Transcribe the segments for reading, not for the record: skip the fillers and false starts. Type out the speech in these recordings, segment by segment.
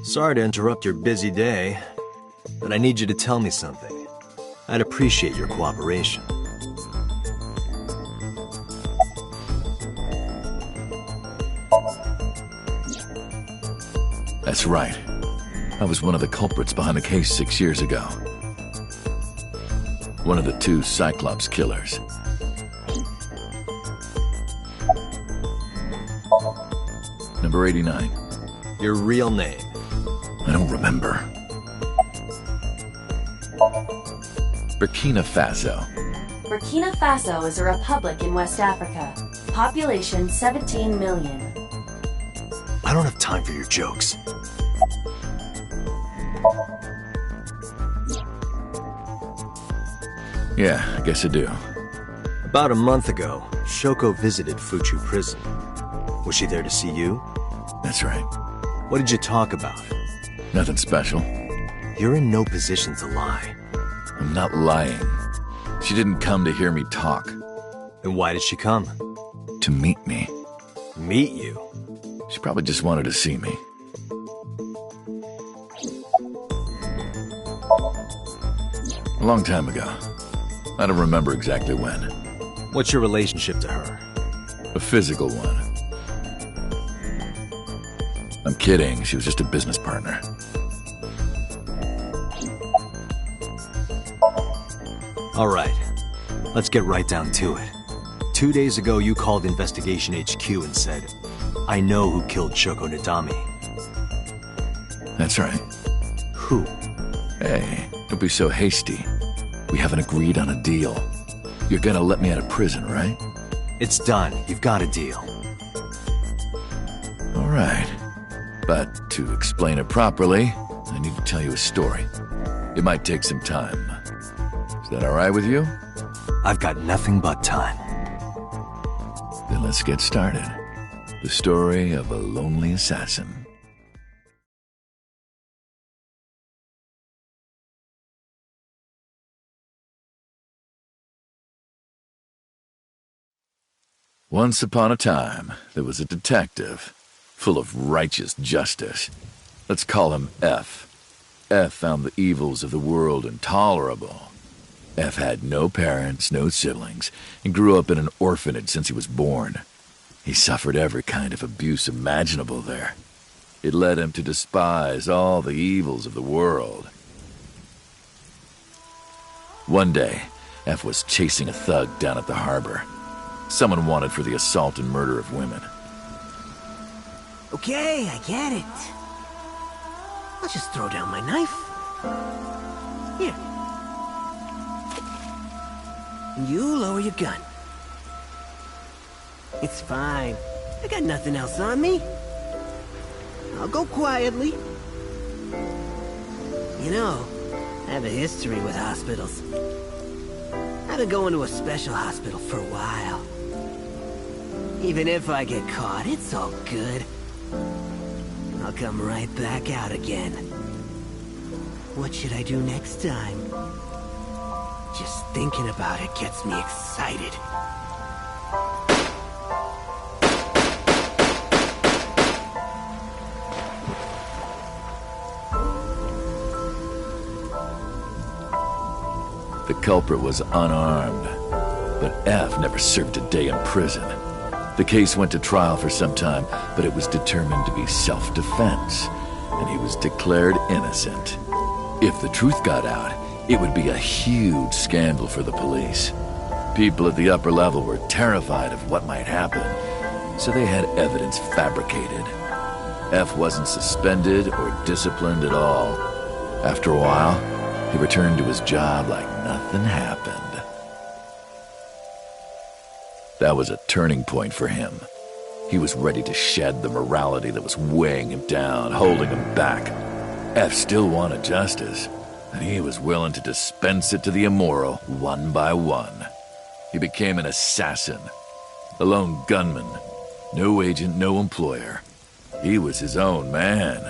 Sorry to interrupt your busy day, but I need you to tell me something. I'd appreciate your cooperation. That's right. I was one of the culprits behind the case 6 years ago. One of the two Cyclops killers. Number 89. Your real name? I don't remember. Burkina Faso. Burkina Faso is a republic in West Africa. Population 17 million. I don't have time for your jokes. Yeah, I guess I do. About a month ago, Shoko visited Fuchu prison. Was she there to see you? That's right. What did you talk about? Nothing special. You're in no position to lie. I'm not lying. She didn't come to hear me talk. Then why did she come? To meet me. Meet you? She probably just wanted to see me. A long time ago. I don't remember exactly when. What's your relationship to her? A physical one. I'm kidding, she was just a business partner. All right, let's get right down to it. 2 days ago, you called Investigation HQ and said, I know who killed Shoko Nadami. That's right. Who? Hey, don't be so hasty. We haven't agreed on a deal. You're gonna let me out of prison, right? It's done. You've got a deal. All right. But to explain it properly, I need to tell you a story. It might take some time. Is that all right with you? I've got nothing but time. Then let's get started. The story of a lonely assassin. Once upon a time, there was a detective, full of righteous justice. Let's call him F. F found the evils of the world intolerable. F had no parents, no siblings, and grew up in an orphanage since he was born. He suffered every kind of abuse imaginable there. It led him to despise all the evils of the world. One day, F was chasing a thug down at the harbor. Someone wanted for the assault and murder of women. Okay, I get it. I'll just throw down my knife. Here. And you lower your gun. It's fine. I got nothing else on me. I'll go quietly. You know, I have a history with hospitals. I've been going to a special hospital for a while. Even if I get caught, it's all good. I'll come right back out again. What should I do next time? Just thinking about it gets me excited. The culprit was unarmed, but F never served a day in prison. The case went to trial for some time, but it was determined to be self-defense, and he was declared innocent. If the truth got out, it would be a huge scandal for the police. People at the upper level were terrified of what might happen, so they had evidence fabricated. F wasn't suspended or disciplined at all. After a while, he returned to his job like nothing happened. That was a turning point for him. He was ready to shed the morality that was weighing him down, holding him back. F still wanted justice, and he was willing to dispense it to the immoral one by one. He became an assassin, a lone gunman, no agent, no employer. He was his own man.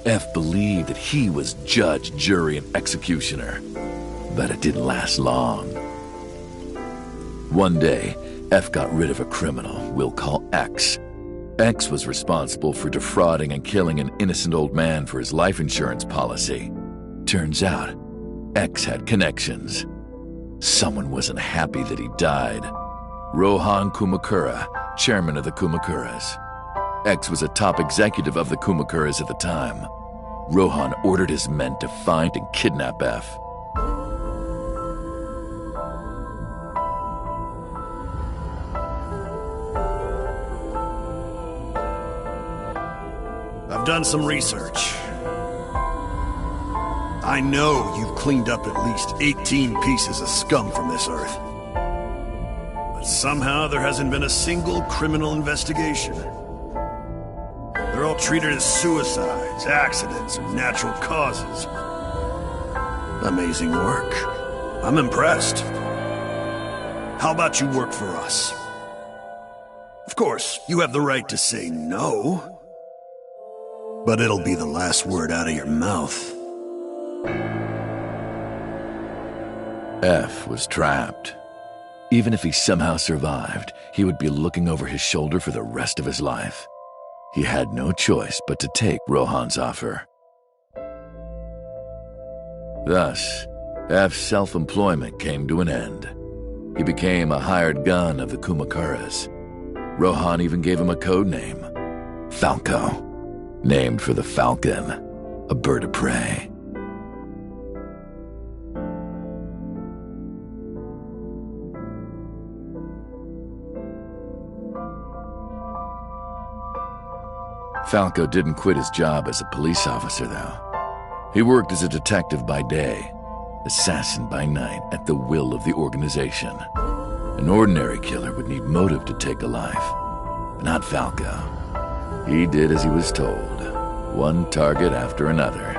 F believed that he was judge, jury, and executioner, but it didn't last long. One day, F got rid of a criminal we'll call X. X was responsible for defrauding and killing an innocent old man for his life insurance policy. Turns out, X had connections. Someone wasn't happy that he died. Rohan Kumakura, chairman of the Kumakuras. X was a top executive of the Kumakuras at the time. Rohan ordered his men to find and kidnap F. I've done some research. I know you've cleaned up at least 18 pieces of scum from this earth. But somehow there hasn't been a single criminal investigation. They're all treated as suicides, accidents, or natural causes. Amazing work. I'm impressed. How about you work for us? Of course, you have the right to say no. But it'll be the last word out of your mouth. F was trapped. Even if he somehow survived, he would be looking over his shoulder for the rest of his life. He had no choice but to take Rohan's offer. Thus, F's self-employment came to an end. He became a hired gun of the Kumakuras. Rohan even gave him a code name, Falco, named for the falcon, a bird of prey. Falco didn't quit his job as a police officer, though. He worked as a detective by day, assassin by night at the will of the organization. An ordinary killer would need motive to take a life, but not Falco. He did as he was told, one target after another.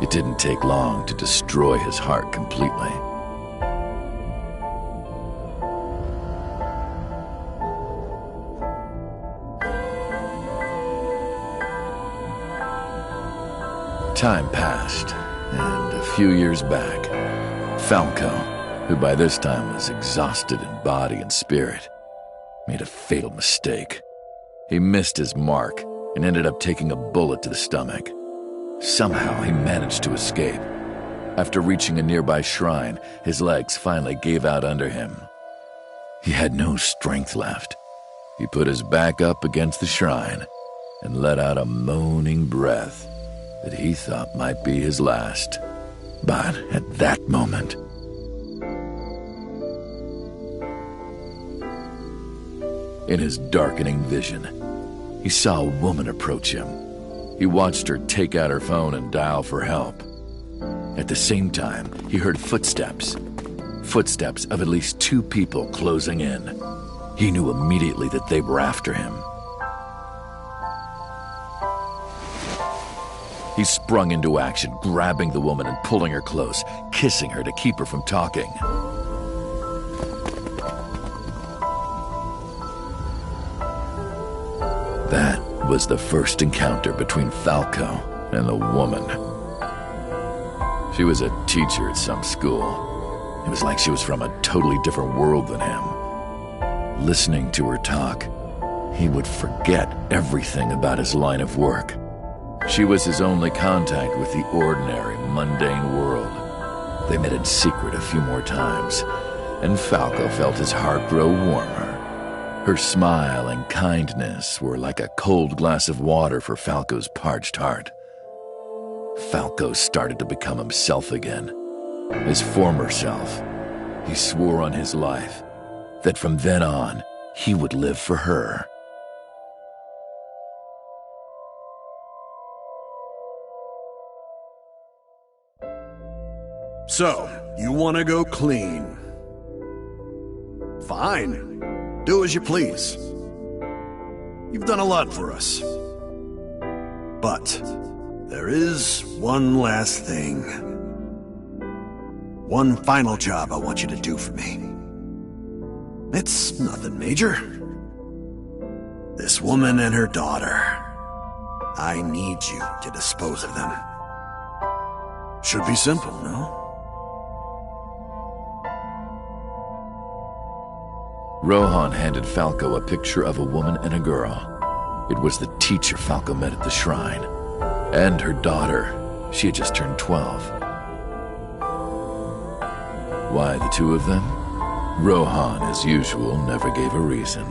It didn't take long to destroy his heart completely. Time passed, and a few years back, Falco, who by this time was exhausted in body and spirit, made a fatal mistake. He missed his mark and ended up taking a bullet to the stomach. Somehow he managed to escape. After reaching a nearby shrine, his legs finally gave out under him. He had no strength left. He put his back up against the shrine and let out a moaning breath that he thought might be his last. But at that moment, in his darkening vision, he saw a woman approach him. He watched her take out her phone and dial for help. At the same time, he heard footsteps. Footsteps of at least 2 people closing in. He knew immediately that they were after him. He sprung into action, grabbing the woman and pulling her close, kissing her to keep her from talking. That was the first encounter between Falco and the woman. She was a teacher at some school. It was like she was from a totally different world than him. Listening to her talk, he would forget everything about his line of work. She was his only contact with the ordinary, mundane world. They met in secret a few more times, and Falco felt his heart grow warmer. Her smile and kindness were like a cold glass of water for Falco's parched heart. Falco started to become himself again, his former self. He swore on his life that from then on, he would live for her. So, you want to go clean? Fine. Do as you please. You've done a lot for us. But there is one last thing. One final job I want you to do for me. It's nothing major. This woman and her daughter. I need you to dispose of them. Should be simple, no? Rohan handed Falco a picture of a woman and a girl. It was the teacher Falco met at the shrine. And her daughter. She had just turned 12. Why the two of them? Rohan, as usual, never gave a reason.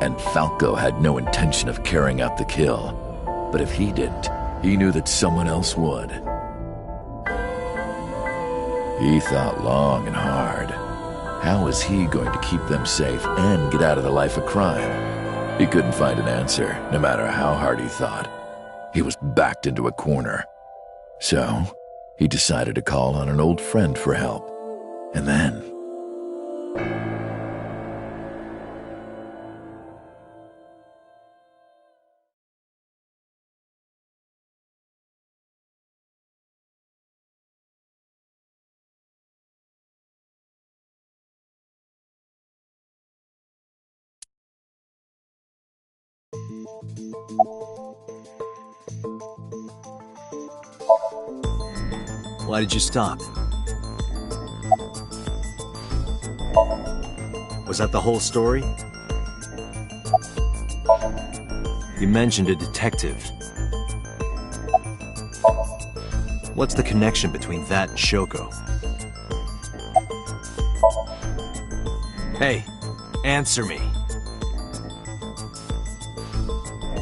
And Falco had no intention of carrying out the kill. But if he didn't, he knew that someone else would. He thought long and hard. How was he going to keep them safe and get out of the life of crime? He couldn't find an answer, no matter how hard he thought. He was backed into a corner. So, he decided to call on an old friend for help. And then... Why did you stop? Was that the whole story? You mentioned a detective. What's the connection between that and Shoko? Hey, answer me.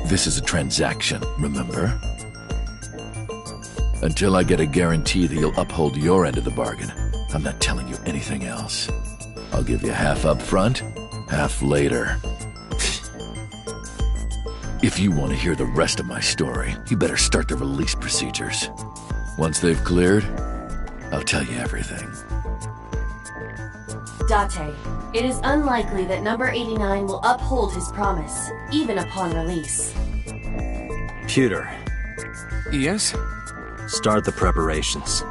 This is a transaction, remember? Until I get a guarantee that you'll uphold your end of the bargain, I'm not telling you anything else. I'll give you half up front, half later. If you want to hear the rest of my story, you better start the release procedures. Once they've cleared, I'll tell you everything. Date, it is unlikely that number 89 will uphold his promise, even upon release. Pewter, Yes? start the preparations.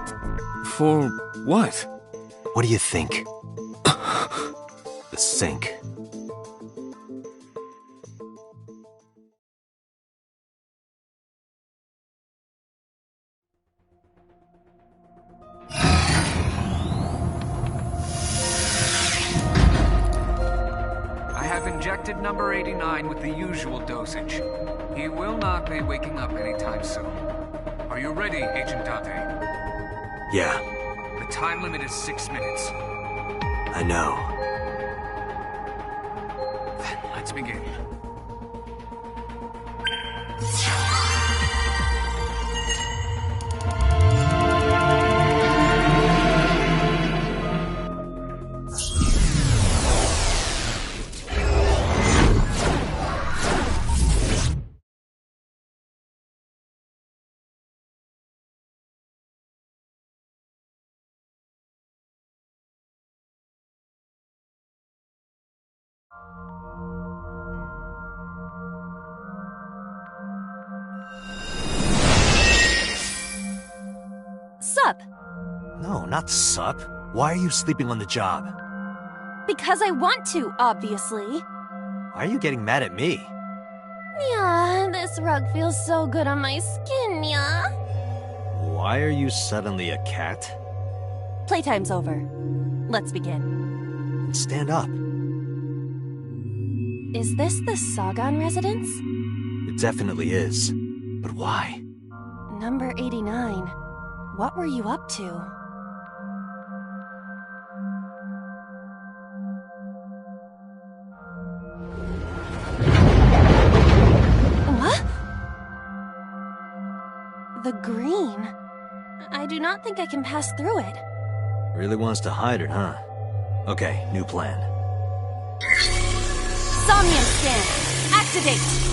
For what? What do you think? The sink. I have injected number 89 with the usual dosage. He will not be waking up anytime soon. Are you ready, Agent Date? Yeah, The time limit is 6 minutes. I know. Then let's begin. Sup? No, not sup. Why are you sleeping on the job? Because I want to, obviously. Why are you getting mad at me? Yeah, this rug feels so good on my skin, yeah. Why are you suddenly a cat? Playtime's over. Let's begin. Stand up. Is this the Sagan residence? It definitely is. But why? Number 89. What were you up to? What? The green. I do not think I can pass through it. Really wants to hide it, huh? Okay, new plan. Somnium scan. Activate.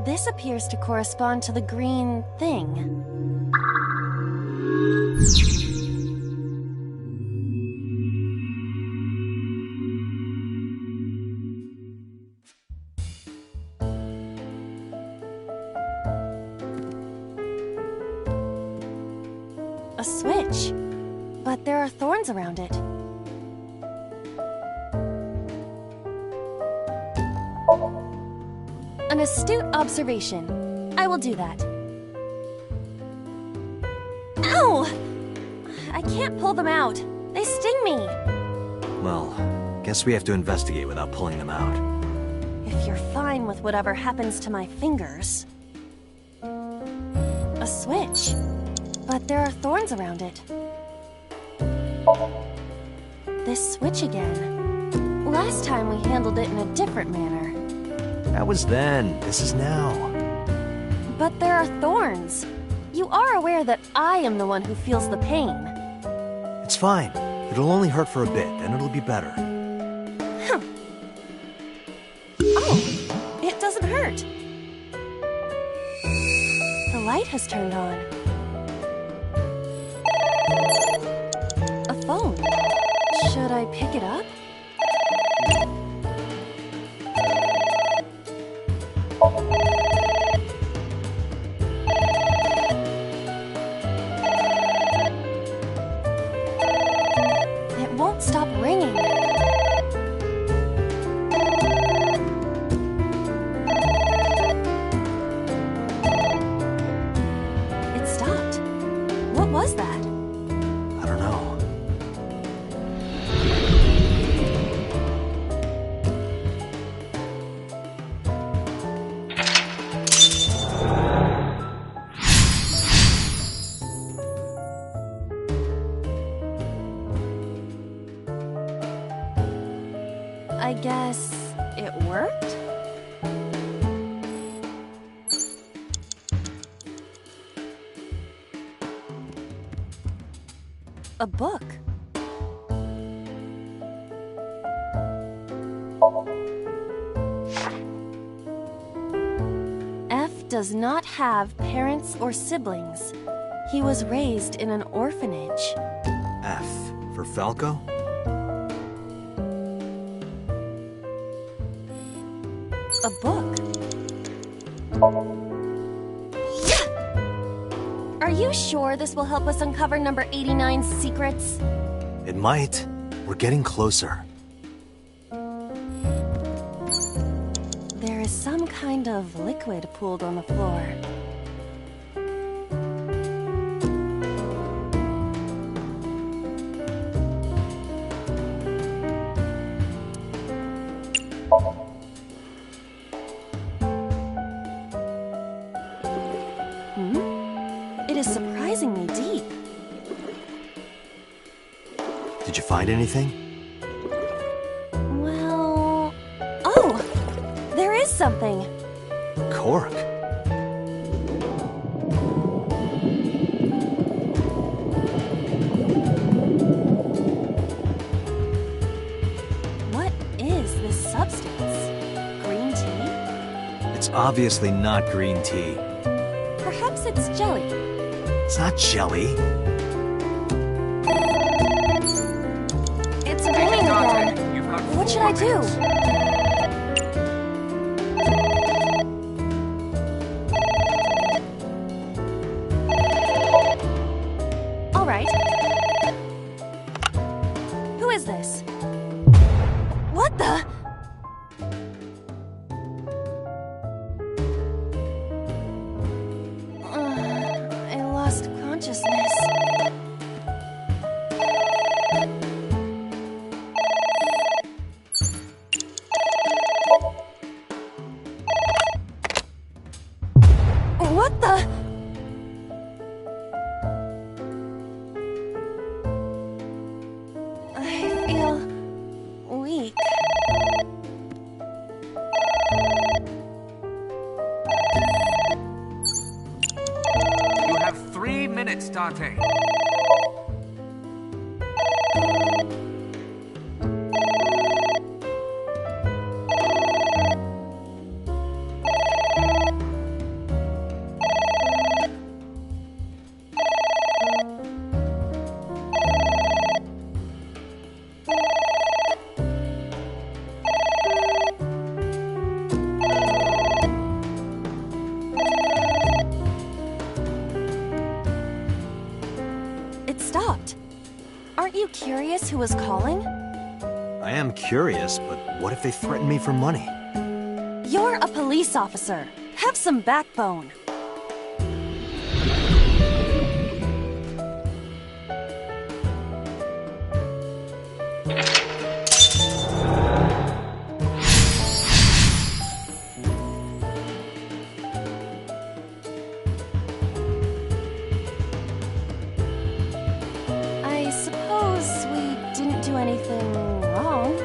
This appears to correspond to the green thing. but there are thorns around it. An astute observation. I will do that. Ow! I can't pull them out. They sting me. Well, guess we have to investigate without pulling them out. If you're fine with whatever happens to my fingers. A switch. But there are thorns around it. This switch again. Last time we handled it in a different manner. That was then. This is now. But there are thorns. You are aware that I am the one who feels the pain. It's fine. It'll only hurt for a bit, then it'll be better. Huh. Oh, it doesn't hurt. The light has turned on. A phone. Should I pick it up? It won't stop ringing. It stopped. What was that? I don't know. I guess it worked? A book. F does not have parents or siblings. He was raised in an orphanage. F for Falco? A book. Are you sure this will help us uncover number 89's secrets? It might. We're getting closer. There is some kind of liquid pooled on the floor. It is surprisingly deep. Did you find anything? Well... Oh! There is something! Cork. What is this substance? Green tea? It's obviously not green tea. Perhaps it's jelly. It's not jelly. It's raining again. Dante, you've got What should 4 I do? minutes. All right. Who is this? What the? I lost consciousness. What the? I feel weak. You have 3 minutes, Dante. Aren't you curious who was calling? I am curious, but what if they threaten me for money? You're a police officer. Have some backbone. I suppose we didn't do anything wrong.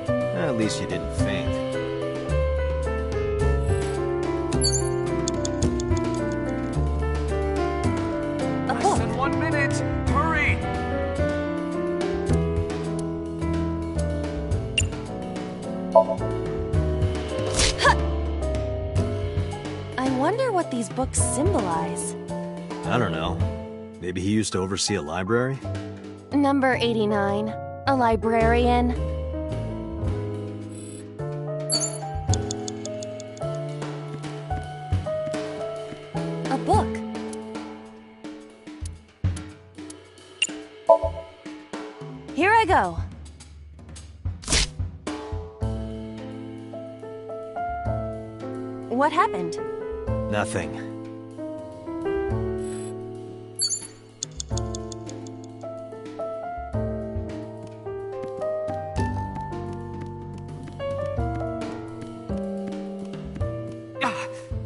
At least you didn't faint. A Less book. than 1 minute. Hurry! I wonder what these books symbolize. I don't know. Maybe he used to oversee a library? Number 89. A librarian. A book. Here I go. What happened? Nothing.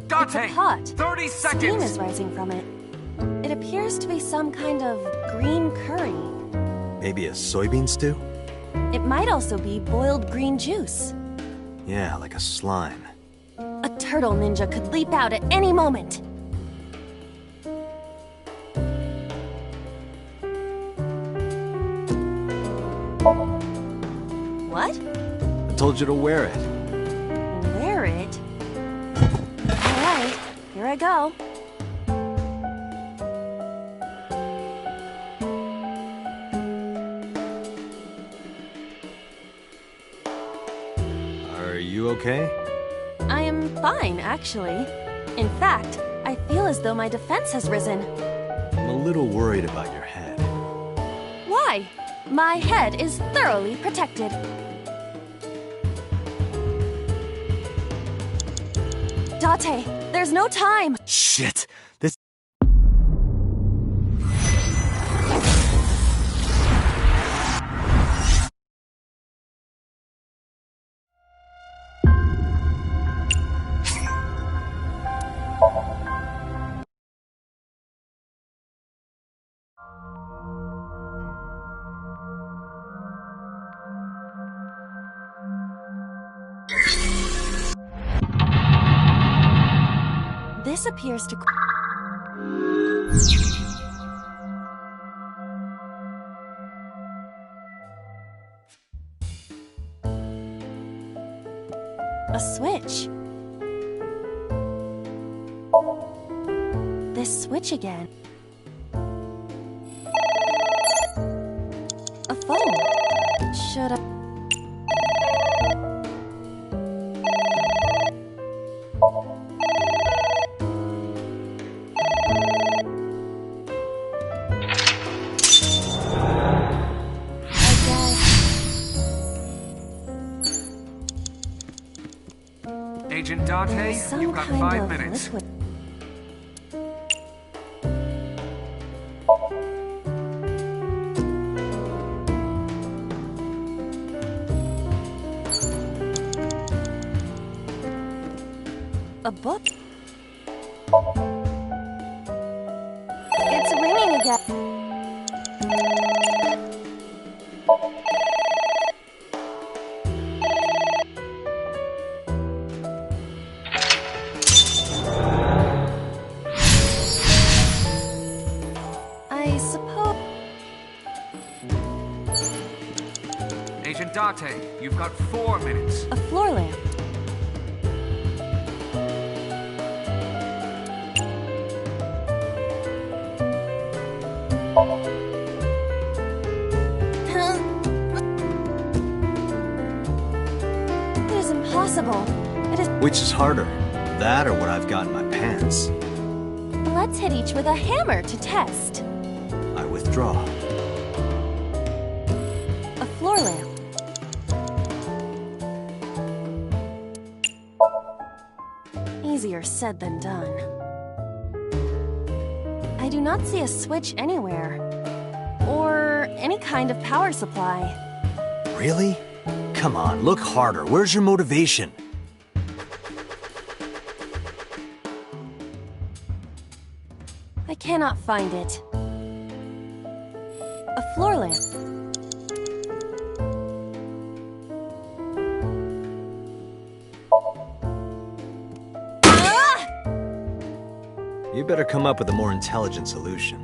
Dante! Hot. 30 Steam seconds! is rising from it. It appears to be some kind of green curry. Maybe a soybean stew? It might also be boiled green juice. Yeah, like a slime. A turtle ninja could leap out at any moment. What? I told you to wear it. Wear it? Alright, here I go. Are you okay? I am fine, actually. In fact, I feel as though my defense has risen. I'm a little worried about your head. Why? My head is thoroughly protected. Date, there's no time! Shit! This... This appears to... A switch. This switch again. A phone. Should I... Agent Dante, Some you've got kind 5 of minutes. liquid. A book? It's ringing again. I suppose... Agent Dante, you've got 4 minutes. A floor lamp. It is impossible. It is... Which is harder? That or what I've got in my pants? Let's hit each with a hammer to test. I withdraw. easier said than done. I do not see a switch anywhere. Or any kind of power supply. Really? Come on, look harder. Where's your motivation? I cannot find it. A floor lamp. You better come up with a more intelligent solution.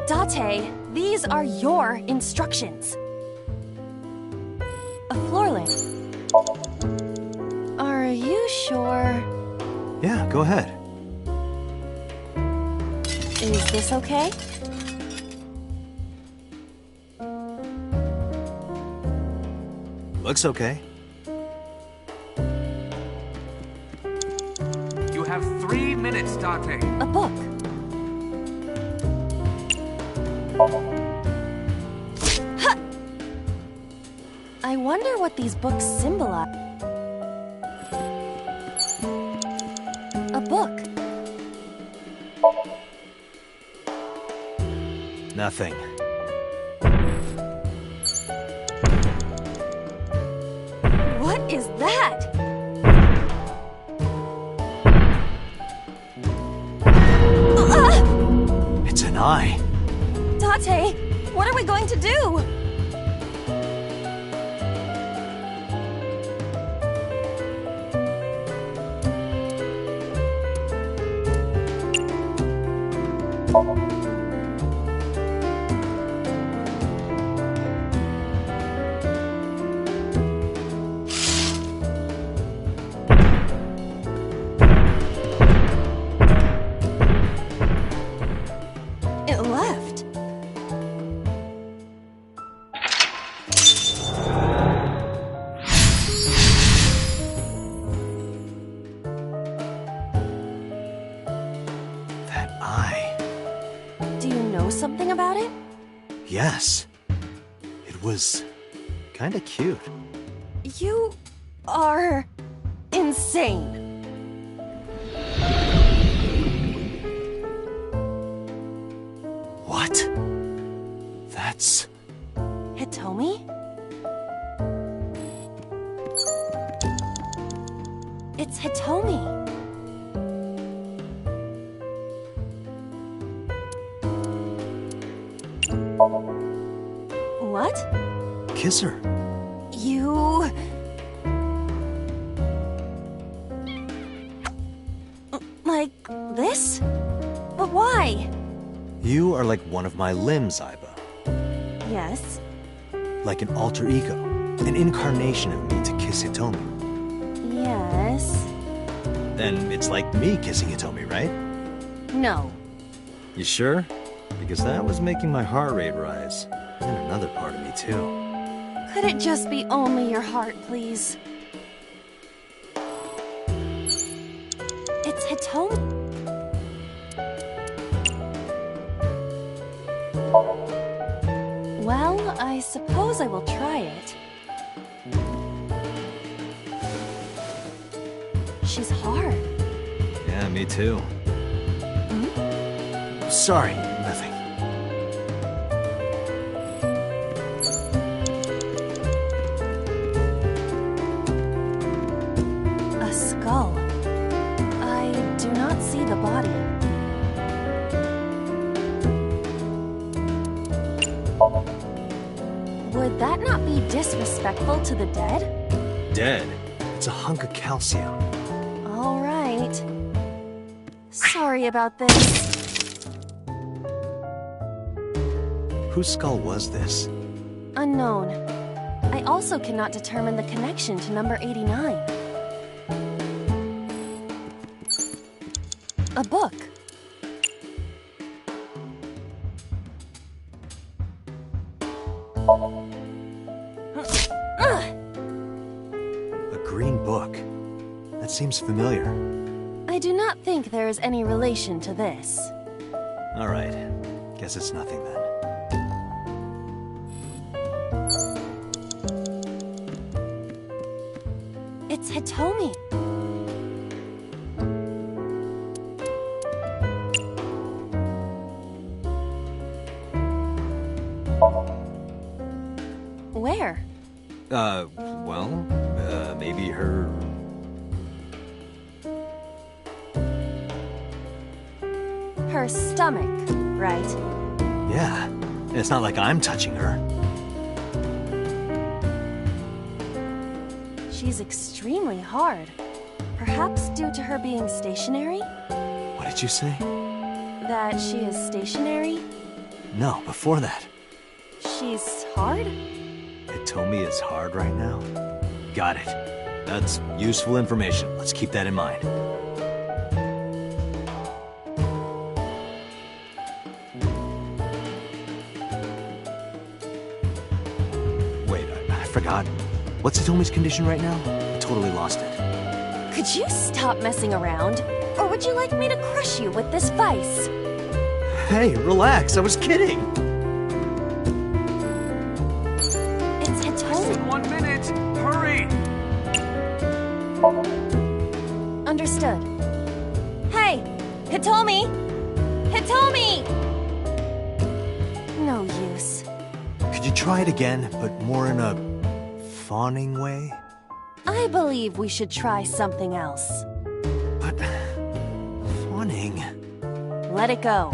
Date, these are your instructions. A floor lamp. Are you sure? Yeah, go ahead. Is this okay? Looks okay. You have 3 minutes, Date. A book. Ha! I wonder what these books symbolize. A book. Nothing. What is that? It's an eye. Date, what are we going to do? It left. That eye. Do you know something about it? Yes. It was kinda cute. You are insane. What? That's... Hitomi? It's Hitomi. What? Kiss her. You... Like this? But why? You are like one of my limbs, Aiba. Yes. Like an alter ego. An incarnation of me to kiss Hitomi. Yes. Then it's like me kissing Hitomi, right? No. You sure? Because that was making my heart rate rise. And another part of me, too. Could it just be only your heart, please? It's Hitomi. Well, I suppose I will try it. She's hard. Yeah, me too. Sorry, nothing. A skull. I do not see the body. Would that not be disrespectful to the dead? Dead. It's a hunk of calcium. All right. Sorry about this. Whose skull was this? Unknown. I also cannot determine the connection to number 89. A book. A green book. That seems familiar. I do not think there is any relation to this. All right. Guess it's nothing then. It's Hitomi. Where? Maybe her... Her stomach, right? Yeah, it's not like I'm touching her. She's extremely hard. Perhaps due to her being stationary? What did you say? That she is stationary? No, before that. She's hard? Hitomi is hard right now? Got it. That's useful information. Let's keep that in mind. Wait, I forgot. What's Hitomi's condition right now? I totally lost it. Could you stop messing around? Or would you like me to crush you with this vice? Hey, relax. I was kidding. It's Hitomi. In 1 minute! Hurry! Understood. Hey! Hitomi! Hitomi! No use. Could you try it again, but more in a fawning way? I believe we should try something else. But... fawning... Let it go.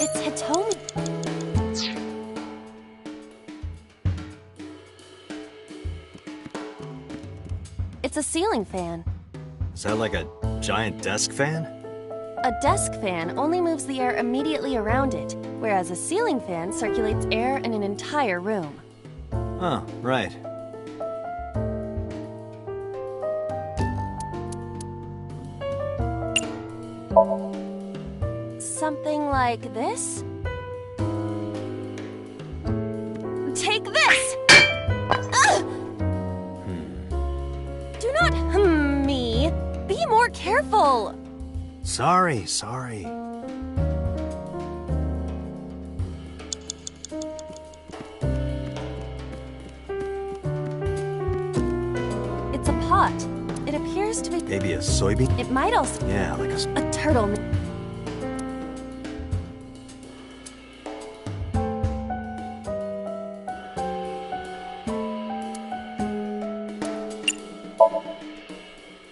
It's Hitomi. It's a ceiling fan. Is that like a giant desk fan? A desk fan only moves the air immediately around it, whereas a ceiling fan circulates air in an entire room. Oh, right. Something like this? Take this! Ugh! Do not me. Be more careful. Sorry. It's a pot. It appears to be... Maybe a soybean? It might also... Yeah, like a... A turtle.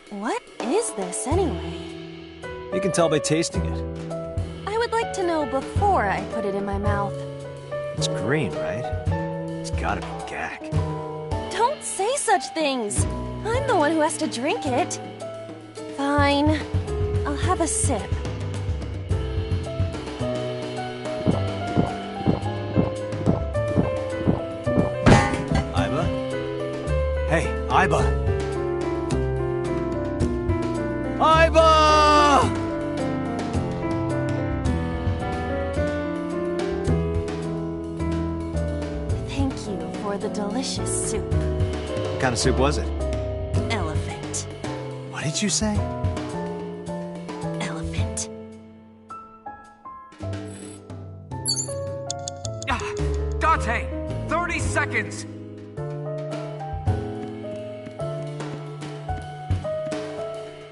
What is this, anyway? You can tell by tasting it. I would like to know before I put it in my mouth. It's green, right? It's gotta be gack. Don't say such things! I'm the one who has to drink it. Fine. I'll have a sip. Iba? Hey, Iba! Iba! Thank you for the delicious soup. What kind of soup was it? Elephant. What did you say? Elephant. Date! 30 seconds!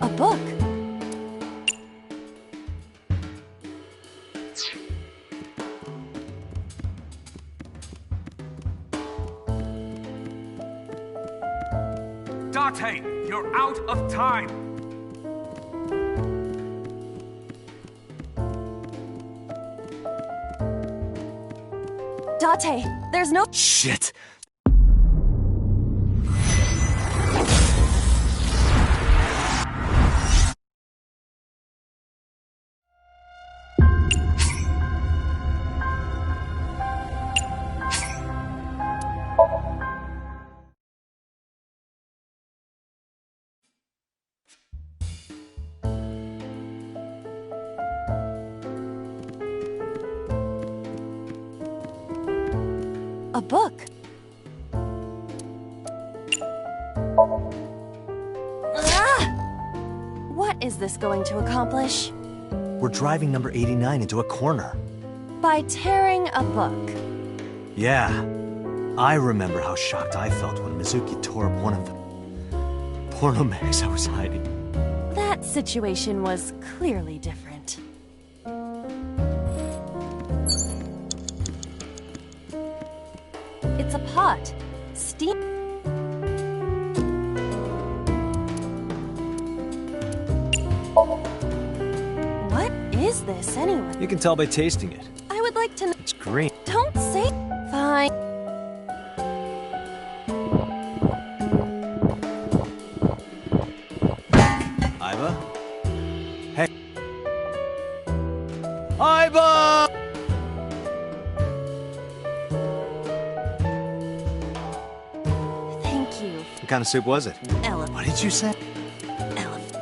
A book. Date, you're out of time! Date, there's no... Shit! A book. Ah! What is this going to accomplish? We're driving number 89 into a corner. By tearing a book. Yeah. I remember how shocked I felt when Mizuki tore up one of the porno mags I was hiding. That situation was clearly different. It's a pot. Steam. What is this anyway? You can tell by tasting it. I would like to know. It's green. Don't say. Fine. Iva? Hey. Iva! Thank you. What kind of soup was it? Elephant. What did you say? Elephant.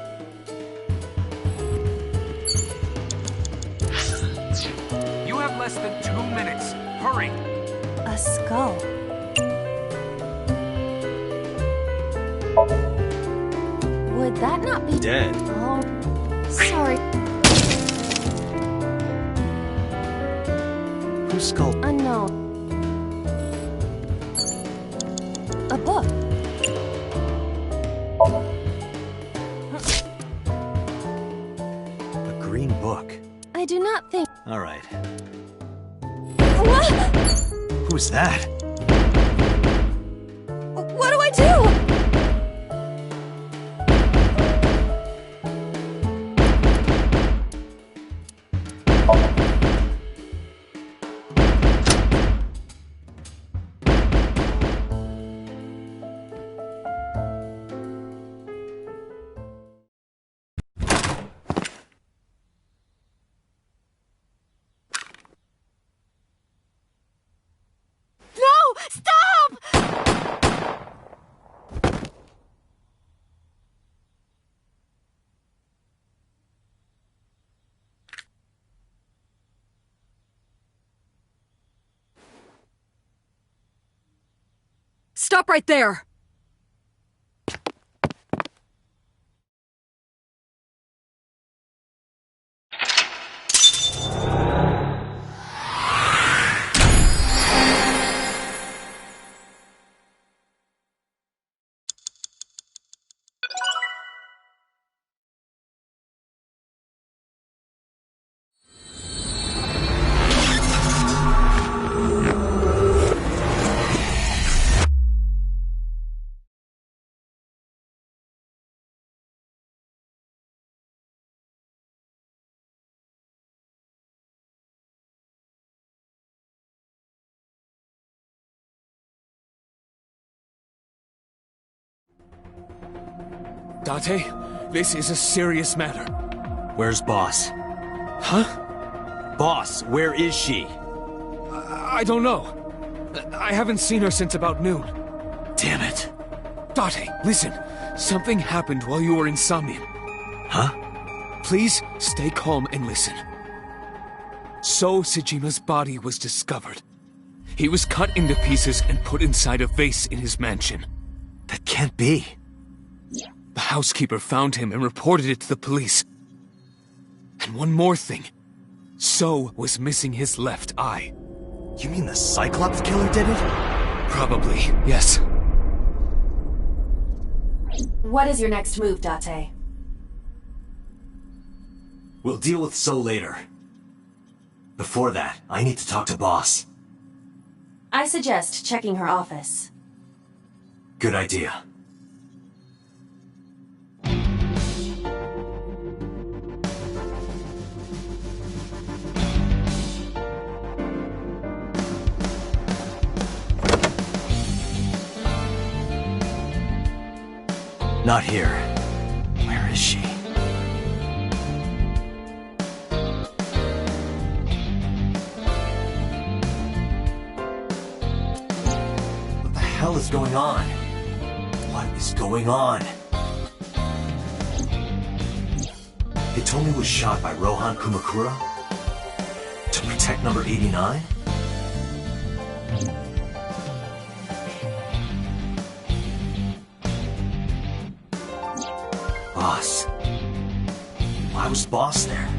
You have less than 2 minutes. Hurry! A skull. Would that not be Dead. Oh, sorry. Whose skull? Unknown. A book. A green book. I do not think. All right. What? Who's that? What do I do? No! Stop! Stop right there! Date, this is a serious matter. Where's Boss? Huh? Boss, where is she? I don't know. I haven't seen her since about noon. Damn it. Date, listen. Something happened while you were in Somnium. Huh? Please stay calm and listen. So Sejima's body was discovered. He was cut into pieces and put inside a vase in his mansion. That can't be. The housekeeper found him and reported it to the police. And one more thing. So was missing his left eye. You mean the Cyclops killer did it? Probably, yes. What is your next move, Date? We'll deal with So later. Before that, I need to talk to Boss. I suggest checking her office. Good idea. Not here. Where is she? What the hell is going on? What is going on? Hitomi was shot by Rohan Kumakura? To protect number 89? Boss. Why was Boss there?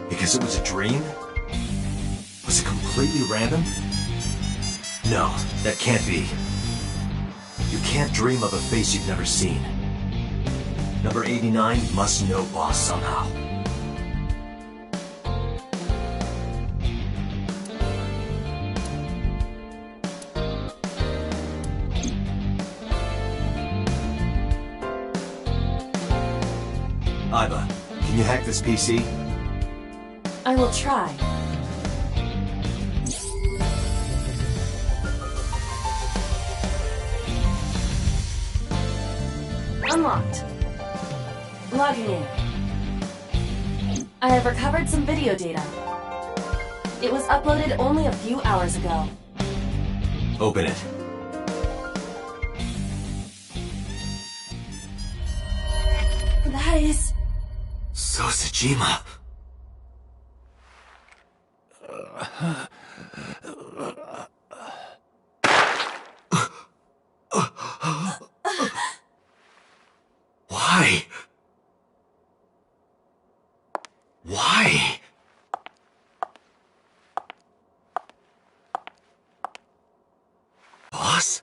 Because it was a dream? Was it completely random? No, that can't be. You can't dream of a face you've never seen. Number 89 must know Boss somehow. you hack this PC? I will try. Unlocked. Logging in. I have recovered some video data. It was uploaded only a few hours ago. Open it. That is... So Sejima. Why? Why? Boss?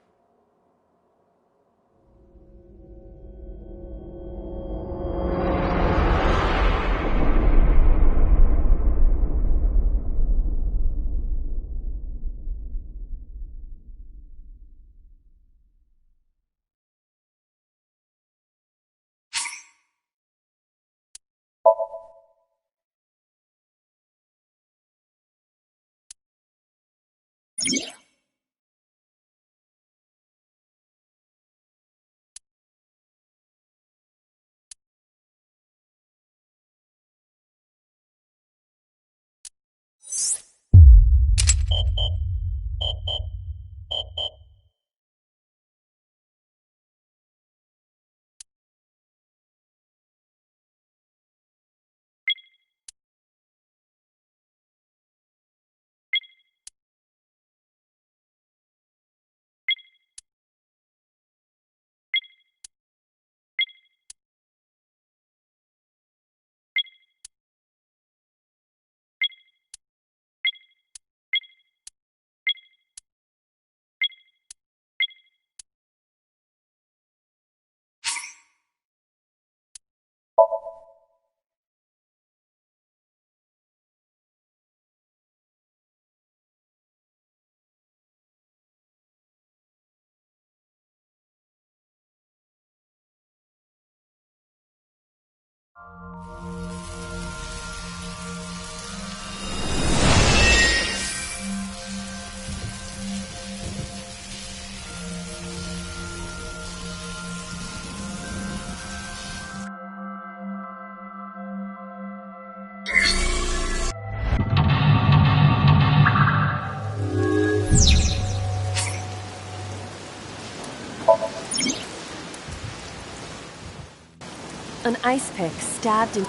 An ice pick stabbed in...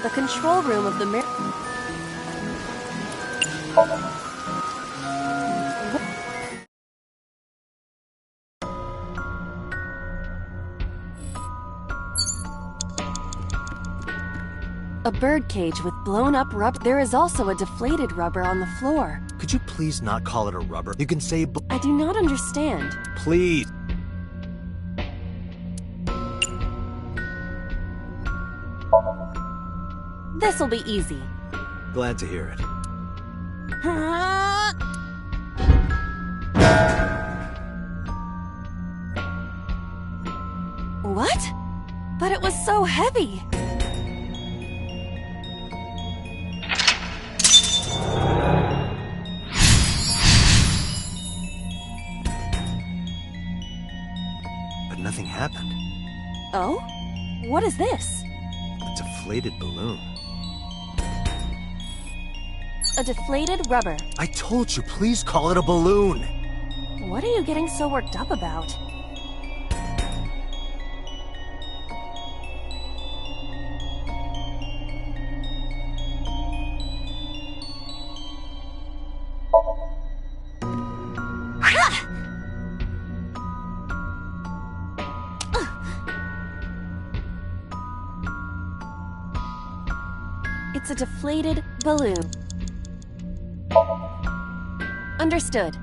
The control room of the mirror... A bird cage with blown up rubber. There is also a deflated rubber on the floor. Could you please not call it a rubber? You can say I do not understand. please. This'll be easy. Glad to hear it. What? But it was so heavy. But nothing happened. Oh? What is this? A deflated balloon. A deflated rubber. I told you, please call it a balloon. What are you getting so worked up about? It's a deflated balloon. Understood.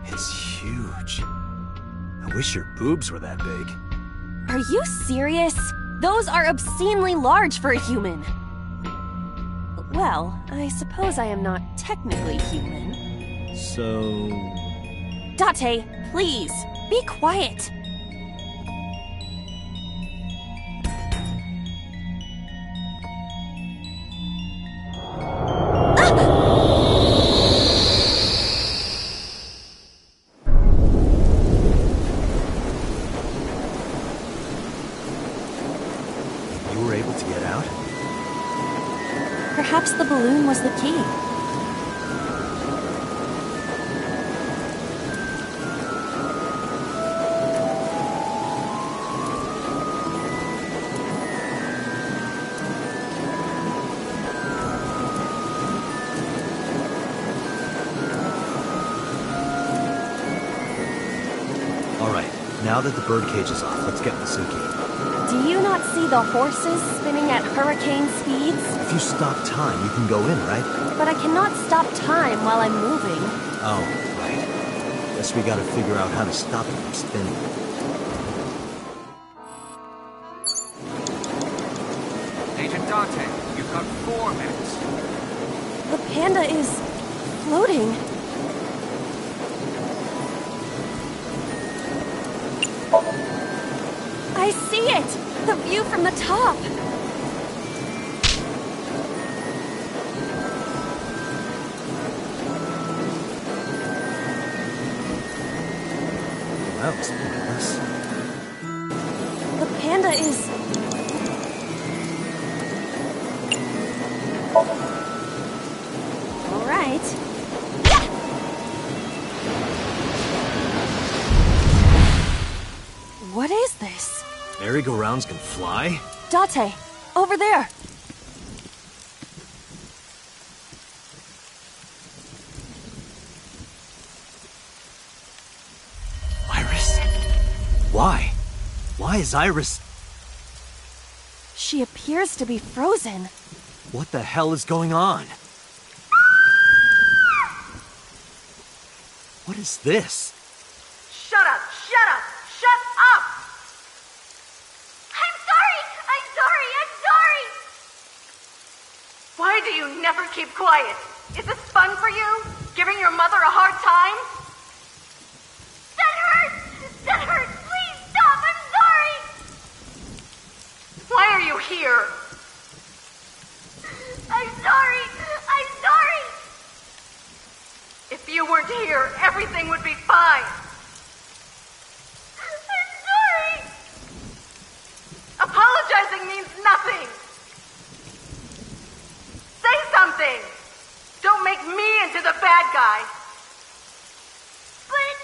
It's wish your boobs were that big. Are you serious? Those are obscenely large for a human. Well, I suppose I am not technically human. So... Date, please, be quiet. You were able to get out? Perhaps the balloon was the key. Alright, now that the birdcage is off, let's get Mizuki. Do you not see the horses spinning at hurricane speeds? If you stop time, you can go in, right? But I cannot stop time while I'm moving. Oh, right. Guess we gotta figure out how to stop it from spinning. Agent Dante, you've got 4 minutes. The panda is floating. I see it! The view from the top! That was pointless. The panda is... All right. What is this? Merry-go-rounds can fly? Date, over there. Iris? Why? Why is Iris... She appears to be frozen. What the hell is going on? What is this? Shut up! Shut up! Shut up! I'm sorry! I'm sorry! I'm sorry! Why do you never keep quiet? Is this fun for you? Giving your mother a hard time? That hurts! That hurts! Please stop! I'm sorry! Why are you here? I'm sorry! I'm sorry! If you weren't here, everything would be fine. I'm sorry! Apologizing means nothing! Say something! Don't make me into the bad guy! But...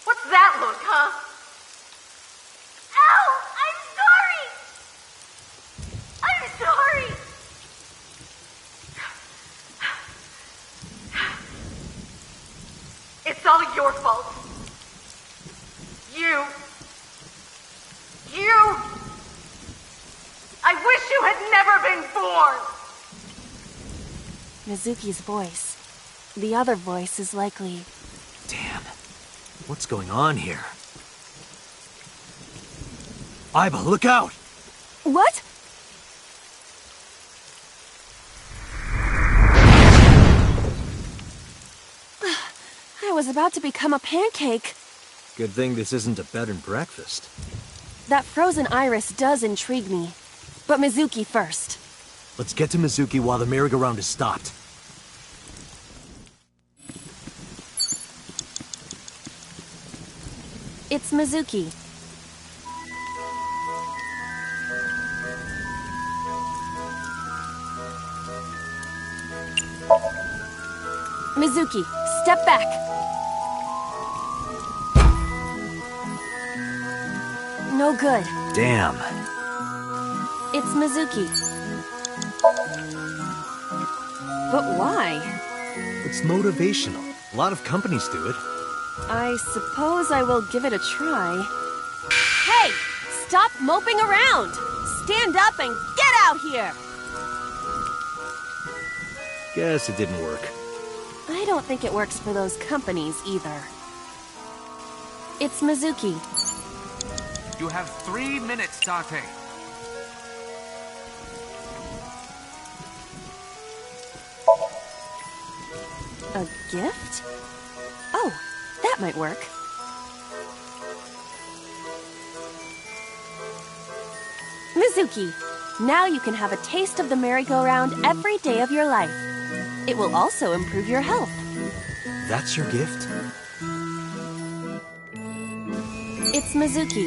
What's that look, huh? Ow! I'm sorry! I'm sorry! It's all your fault. You. I wish you had never been born! Mizuki's voice. The other voice is likely... Damn. What's going on here? Aiba, look out! What? I was about to become a pancake. Good thing this isn't a bed and breakfast. That frozen iris does intrigue me. But Mizuki first. Let's get to Mizuki while the merry-go-round is stopped. It's Mizuki. Mizuki, step back. No good. Damn. It's Mizuki. But why? It's motivational. A lot of companies do it. I suppose I will give it a try. Hey! Stop moping around! Stand up and get out here! Guess it didn't work. I don't think it works for those companies either. It's Mizuki. You have 3 minutes, Tate. A gift? Oh, that might work. Mizuki, now you can have a taste of the merry-go-round every day of your life. It will also improve your health. That's your gift? It's Mizuki.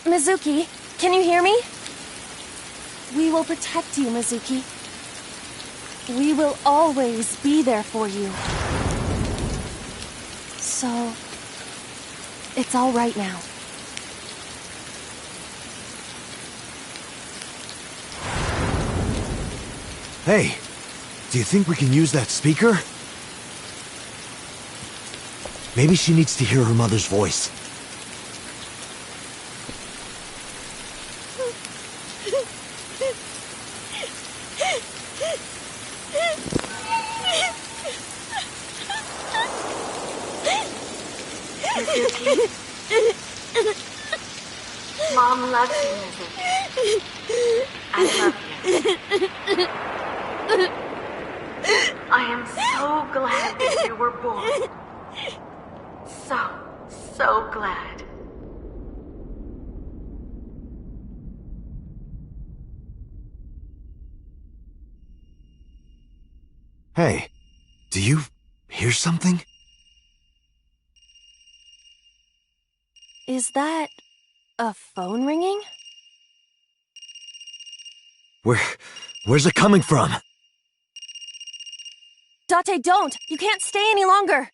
Mizuki, can you hear me? We will protect you, Mizuki. We will always be there for you. So, it's all right now. Hey, do you think we can use that speaker? Maybe she needs to hear her mother's voice. Mom loves you, Mizuki. I love you. I am so glad that you were born. So glad. Hey, do you hear something? Is that a phone ringing? Where's it coming from? Date, don't! You can't stay any longer!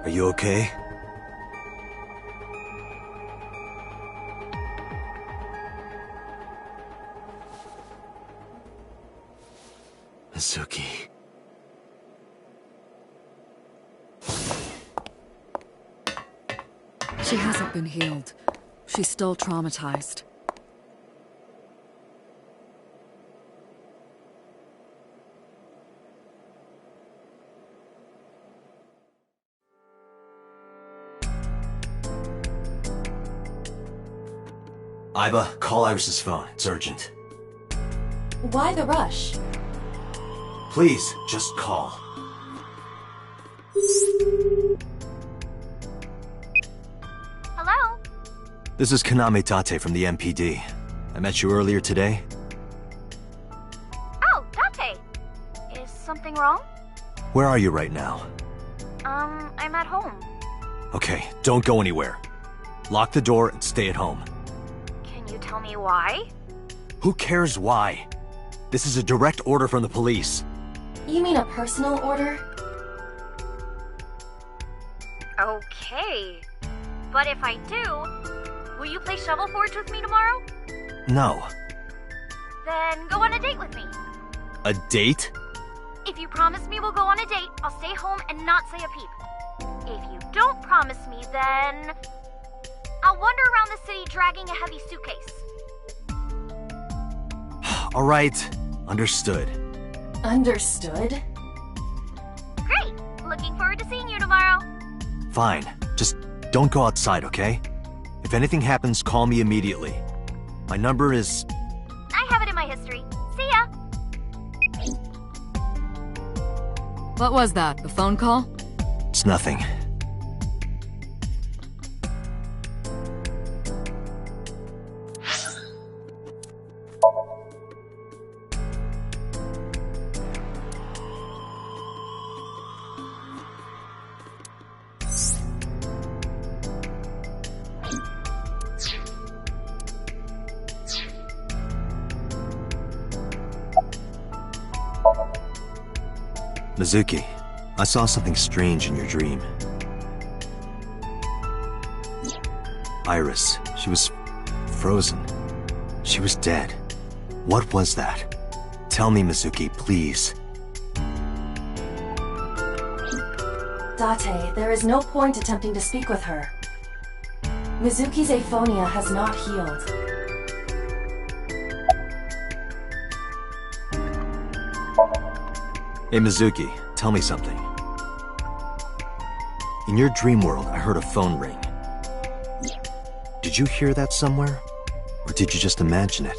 Are you okay? Mizuki. She hasn't been healed. She's still traumatized. Aiba, call Iris's phone. It's urgent. Why the rush? Please, just call. Hello? This is Kaname Tate from the MPD. I met you earlier today. Oh, Date. Is something wrong? Where are you right now? I'm at home. Okay, don't go anywhere. Lock the door and stay at home. Can you tell me why? Who cares why? This is a direct order from the police. You mean a personal order? Okay. But if I do, will you play Shovel Forge with me tomorrow? No. Then go on a date with me. A date? If you promise me we'll go on a date, I'll stay home and not say a peep. If you don't promise me, then I'll wander around the city dragging a heavy suitcase. All right, understood. Understood? Great! Looking forward to seeing you tomorrow. Fine, just don't go outside, okay? If anything happens, call me immediately. My number is... I have it in my history. See ya! What was that? A phone call? It's nothing. Mizuki, I saw something strange in your dream. Iris, she was frozen. She was dead. What was that? Tell me, Mizuki, please. Date, there is no point attempting to speak with her. Mizuki's aphonia has not healed. Hey, Mizuki, tell me something. In your dream world, I heard a phone ring. Did you hear that somewhere? Or did you just imagine it?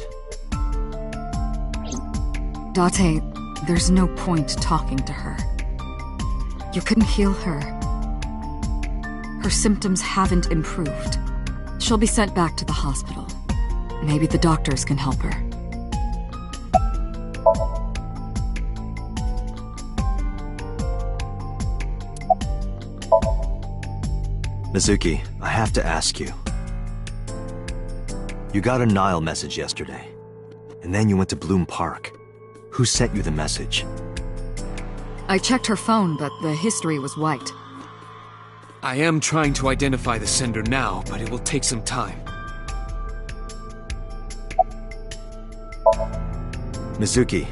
Date, there's no point talking to her. You couldn't heal her. Her symptoms haven't improved. She'll be sent back to the hospital. Maybe the doctors can help her. Mizuki, I have to ask you. You got a Nile message yesterday, and then you went to Bloom Park. Who sent you the message? I checked her phone, but the history was white. I am trying to identify the sender now, but it will take some time. Mizuki,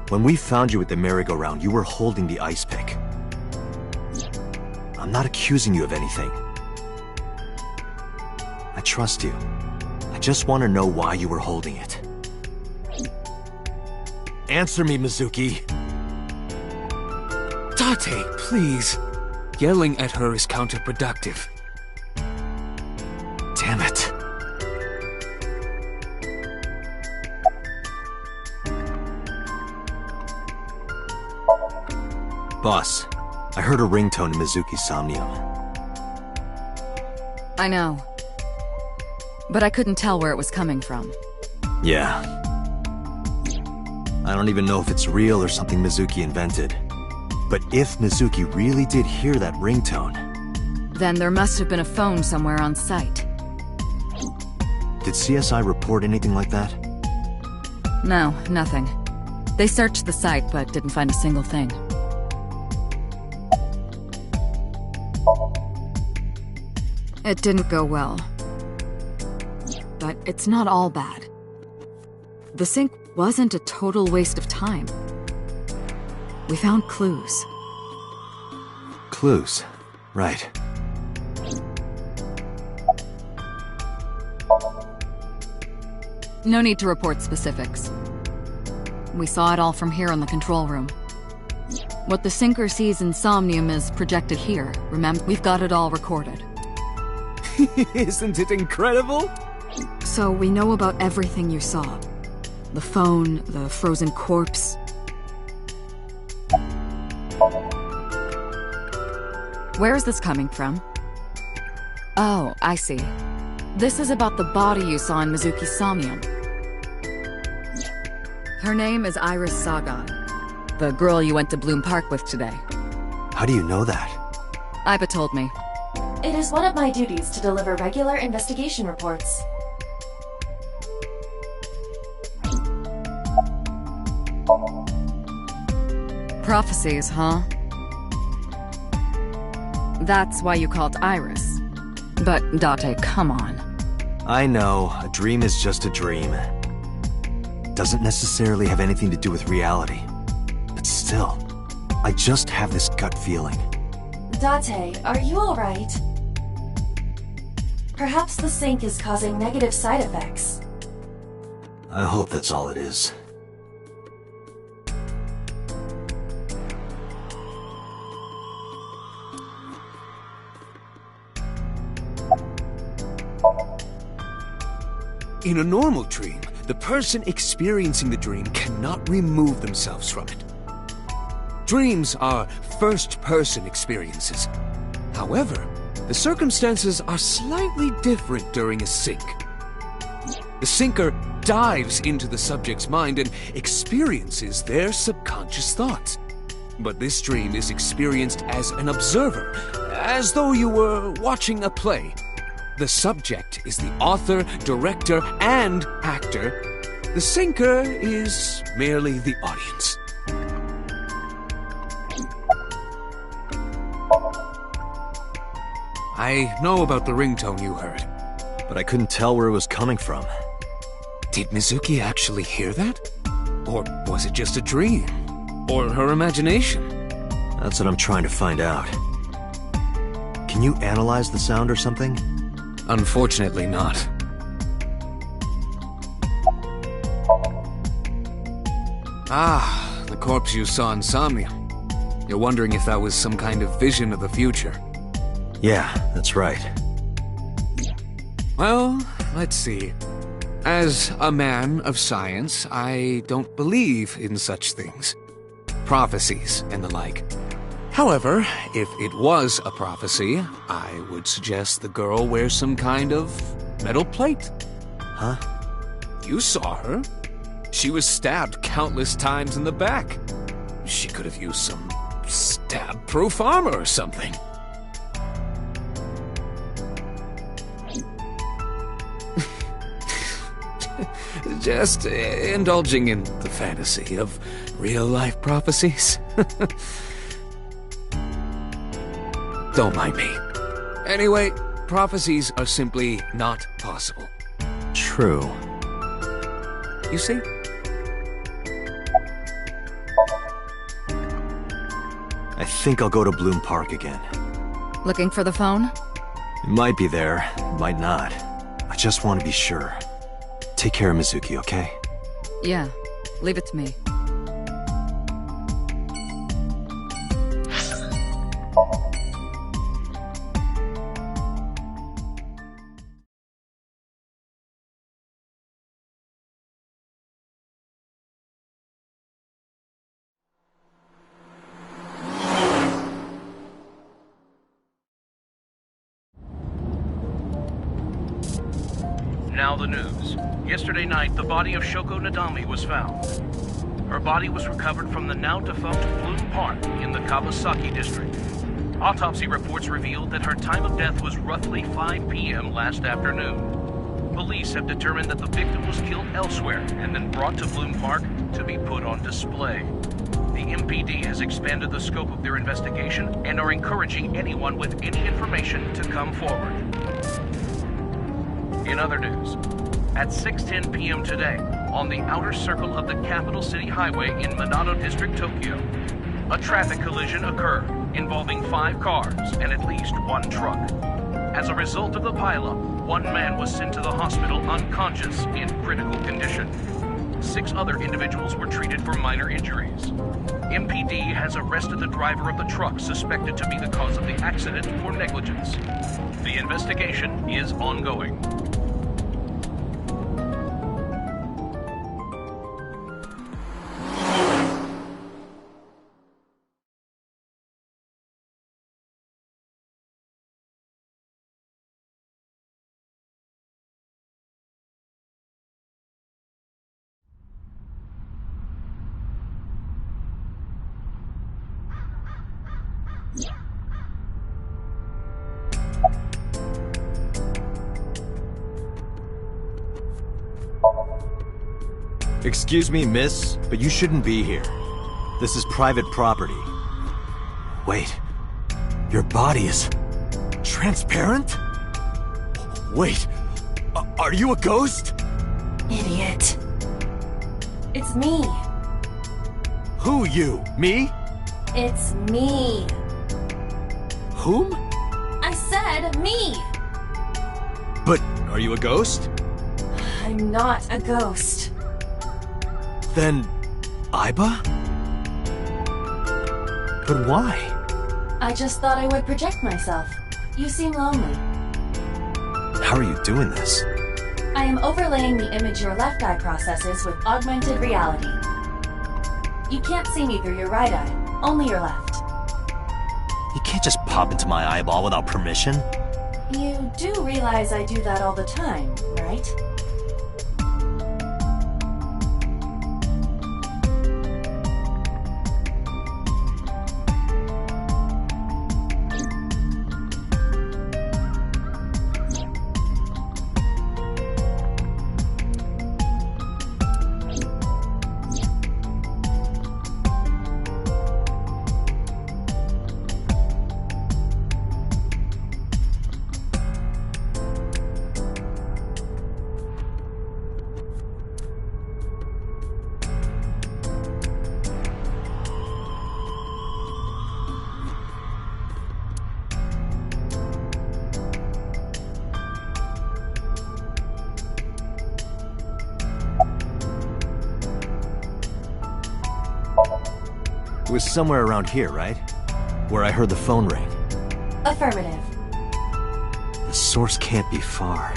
when we found you at the merry-go-round, you were holding the ice pick. I'm not accusing you of anything. I trust you. I just want to know why you were holding it. Answer me, Mizuki. Date, please. Yelling at her is counterproductive. Damn it. Boss, I heard a ringtone in Mizuki's Somnium. I know. But I couldn't tell where it was coming from. Yeah. I don't even know if it's real or something Mizuki invented. But if Mizuki really did hear that ringtone... Then there must have been a phone somewhere on site. Did CSI report anything like that? No, nothing. They searched the site, but didn't find a single thing. It didn't go well. But it's not all bad. The sink wasn't a total waste of time. We found clues. Clues. Right. No need to report specifics. We saw it all from here in the control room. What the sinker sees in Somnium is projected here. Remember, we've got it all recorded. Isn't it incredible? So we know about everything you saw. The phone, the frozen corpse. Where is this coming from? Oh, I see. This is about the body you saw in Mizuki's Somnium. Her name is Iris Sagan, the girl you went to Bloom Park with today. How do you know that? Iba told me. It is one of my duties to deliver regular investigation reports. Prophecies, huh? That's why you called Iris. But, Date, come on. I know, a dream is just a dream. Doesn't necessarily have anything to do with reality. But still, I just have this gut feeling. Date, are you alright? Perhaps the sink is causing negative side effects. I hope that's all it is. In a normal dream, the person experiencing the dream cannot remove themselves from it. Dreams are first-person experiences. However, the circumstances are slightly different during a sync. The syncer dives into the subject's mind and experiences their subconscious thoughts. But this dream is experienced as an observer, as though you were watching a play. The subject is the author, director, and actor. The syncer is merely the audience. I know about the ringtone you heard. But I couldn't tell where it was coming from. Did Mizuki actually hear that? Or was it just a dream? Or her imagination? That's what I'm trying to find out. Can you analyze the sound or something? Unfortunately not. Ah, the corpse you saw in Somnium. You're wondering if that was some kind of vision of the future. Yeah, that's right. Well, let's see. As a man of science, I don't believe in such things. Prophecies and the like. However, if it was a prophecy, I would suggest the girl wear some kind of metal plate. Huh? You saw her. She was stabbed countless times in the back. She could have used some stab-proof armor or something. Just indulging in the fantasy of real-life prophecies. Don't mind me. Anyway, prophecies are simply not possible. True. You see? I think I'll go to Bloom Park again. Looking for the phone? It might be there, it might not. I just want to be sure. Take care of Mizuki, okay? Yeah, leave it to me. Now the news. Yesterday night, the body of Shoko Nadami was found. Her body was recovered from the now-defunct Bloom Park in the Kawasaki district. Autopsy reports revealed that her time of death was roughly 5 p.m. last afternoon. Police have determined that the victim was killed elsewhere and then brought to Bloom Park to be put on display. The MPD has expanded the scope of their investigation and are encouraging anyone with any information to come forward. In other news, at 6:10 p.m. today, on the outer circle of the Capital City Highway in Minato District, Tokyo, a traffic collision occurred involving 5 cars and at least 1 truck. As a result of the pileup, 1 man was sent to the hospital unconscious in critical condition. 6 other individuals were treated for minor injuries. MPD has arrested the driver of the truck suspected to be the cause of the accident for negligence. The investigation is ongoing. Excuse me, miss, but you shouldn't be here. This is private property. Wait, your body is transparent? Wait, are you a ghost? Idiot. It's me. Who you? Me? It's me. Whom? I said me. But are you a ghost? I'm not a ghost. Then, Aiba? But why? I just thought I would project myself. You seem lonely. How are you doing this? I am overlaying the image your left eye processes with augmented reality. You can't see me through your right eye, Only your left. You can't just pop into my eyeball without permission. You do realize I do that all the time, right? It was somewhere around here, right? Where I heard the phone ring. Affirmative. The source can't be far.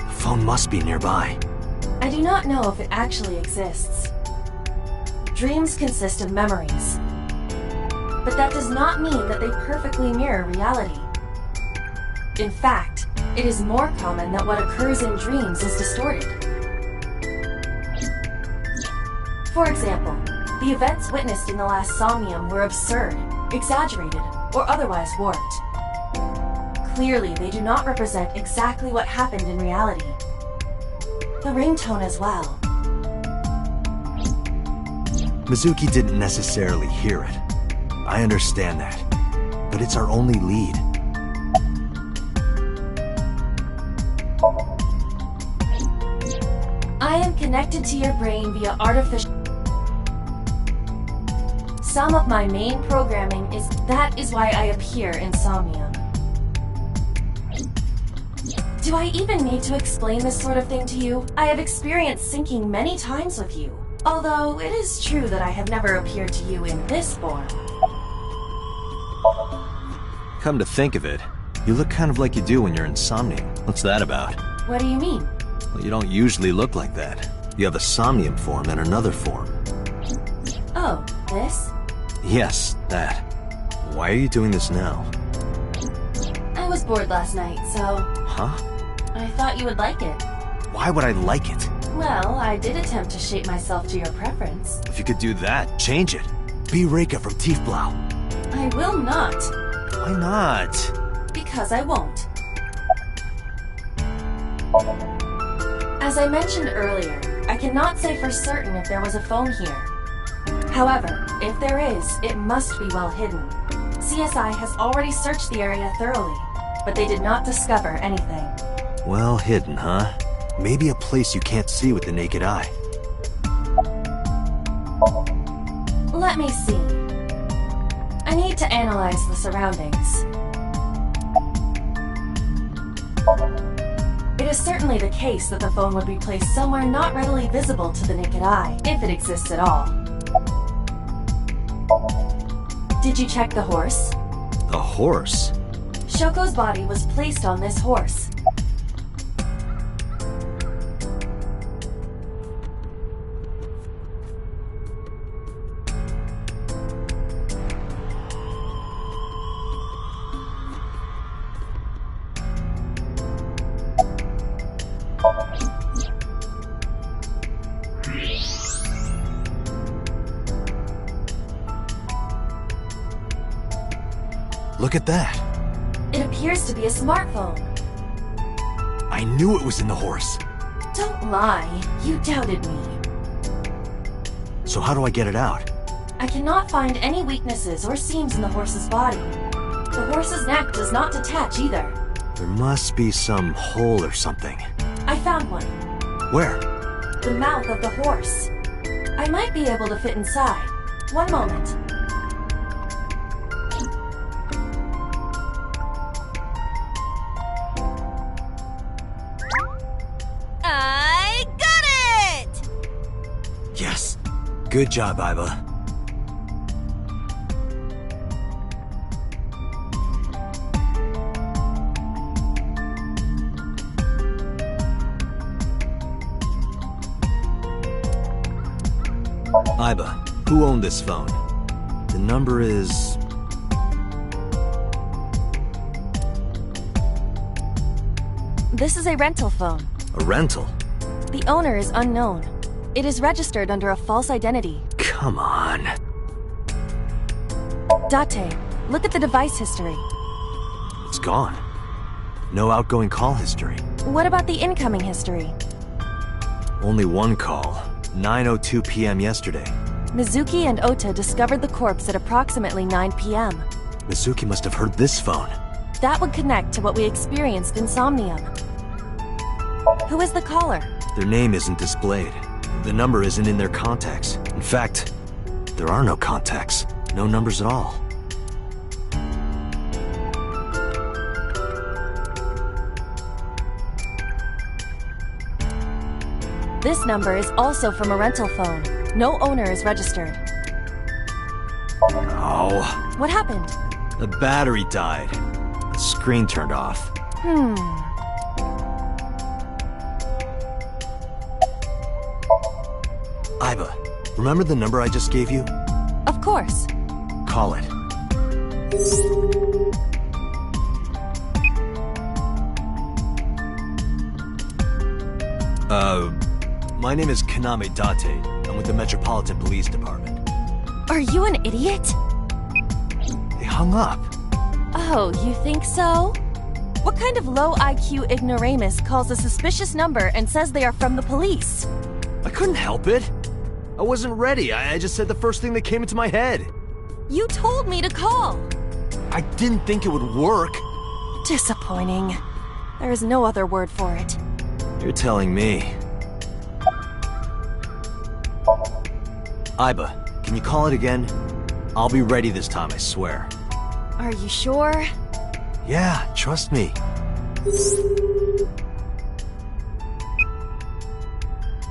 The phone must be nearby. I do not know if it actually exists. Dreams consist of memories. But that does not mean that they perfectly mirror reality. In fact, it is more common that what occurs in dreams is distorted. For example, the events witnessed in the last Somnium were absurd, exaggerated, or otherwise warped. Clearly, they do not represent exactly what happened in reality. The ringtone as well. Mizuki didn't necessarily hear it. I understand that. But it's our only lead. I am connected to your brain via artificial... Some of my main programming is... That is why I appear in Somnium. Do I even need to explain this sort of thing to you? I have experienced syncing many times with you. Although it is true that I have never appeared to you in this form. Come to think of it, you look kind of like you do when you're in Somnium. What's that about? What do you mean? Well, you don't usually look like that. You have a Somnium form and another form. Oh, this? Yes, that. Why are you doing this now? I was bored last night, so... Huh? I thought you would like it. Why would I like it? Well, I did attempt to shape myself to your preference. If you could do that, change it. Be Reika from Tiefblau. I will not. Why not? Because I won't. As I mentioned earlier, I cannot say for certain if there was a phone here. However, if there is, it must be well hidden. CSI has already searched the area thoroughly, but they did not discover anything. Well hidden, huh? Maybe a place you can't see with the naked eye. Let me see. I need to analyze the surroundings. It is certainly the case that the phone would be placed somewhere not readily visible to the naked eye, if it exists at all. Did you check the horse? The horse? Shoko's body was placed on this horse. Look at that. It appears to be a smartphone. I knew it was in the horse. Don't lie. You doubted me. So how do I get it out? I cannot find any weaknesses or seams in the horse's body. The horse's neck does not detach either. There must be some hole or something. I found one. Where? The mouth of the horse. I might be able to fit inside. One moment. I got it! Yes. Good job, Iba. Iba, who owned this phone? The number is... This is a rental phone. a rental. The owner is unknown. It is registered under a false identity. Come on. Date, look at the device history. It's gone. No outgoing call history. What about the incoming history? Only one call. 9:02 p.m. yesterday. Mizuki and Ota discovered the corpse at approximately 9 p.m. Mizuki must have heard this phone. That would connect to what we experienced in Somnium. Who is the caller? Their name isn't displayed. The number isn't in their contacts. In fact, there are no contacts. No numbers at all. This number is also from a rental phone. No owner is registered. Oh. What happened? The battery died. The screen turned off. Iba, remember the number I just gave you? Of course. Call it. My name is Kaname Date. I'm with the Metropolitan Police Department. Are you an idiot? They hung up. Oh, you think so? What kind of low IQ ignoramus calls a suspicious number and says they are from the police? I couldn't help it. I wasn't ready. I just said the first thing that came into my head. You told me to call. I didn't think it would work. Disappointing. There is no other word for it. You're telling me. Iba, can you call it again? I'll be ready this time, I swear. Are you sure? Yeah, trust me.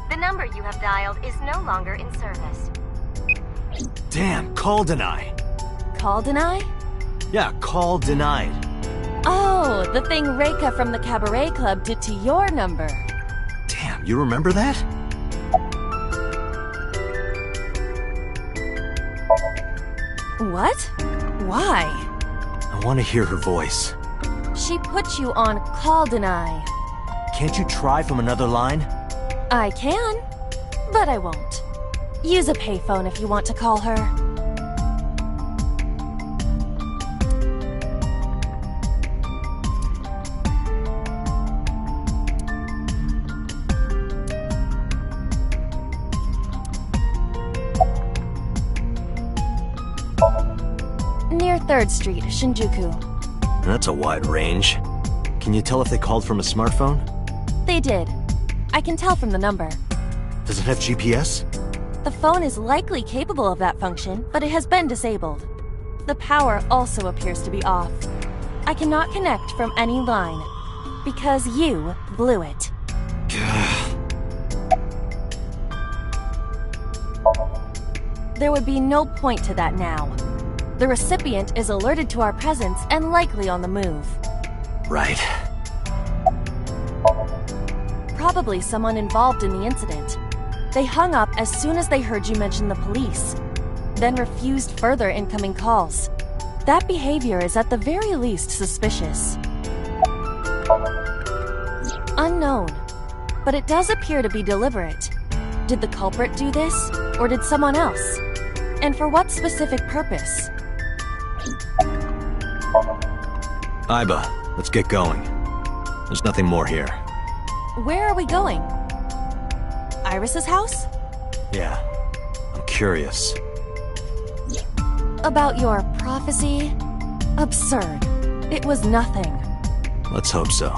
The number you have dialed is no longer in service. Damn, call deny. Call deny? Yeah, call denied. Oh, the thing Reika from the Cabaret Club did to your number. Damn, you remember that? What? Why? I want to hear her voice. She put you on call deny. Can't you try from another line? I can, but I won't. Use a payphone if you want to call her. Near 3rd Street, Shinjuku. That's a wide range. Can you tell if they called from a smartphone? They did. I can tell from the number. Does it have GPS? The phone is likely capable of that function, but it has been disabled. The power also appears to be off. I cannot connect from any line, because you blew it. There would be no point to that now. The recipient is alerted to our presence and likely on the move. Right. Probably someone involved in the incident. They hung up as soon as they heard you mention the police, then refused further incoming calls. That behavior is at the very least suspicious. Unknown, but it does appear to be deliberate. Did the culprit do this, or did someone else? And for what specific purpose? Iba, let's get going. There's nothing more here. Where are we going? Iris's house? Yeah, I'm curious. About your prophecy? Absurd. It was nothing. Let's hope so.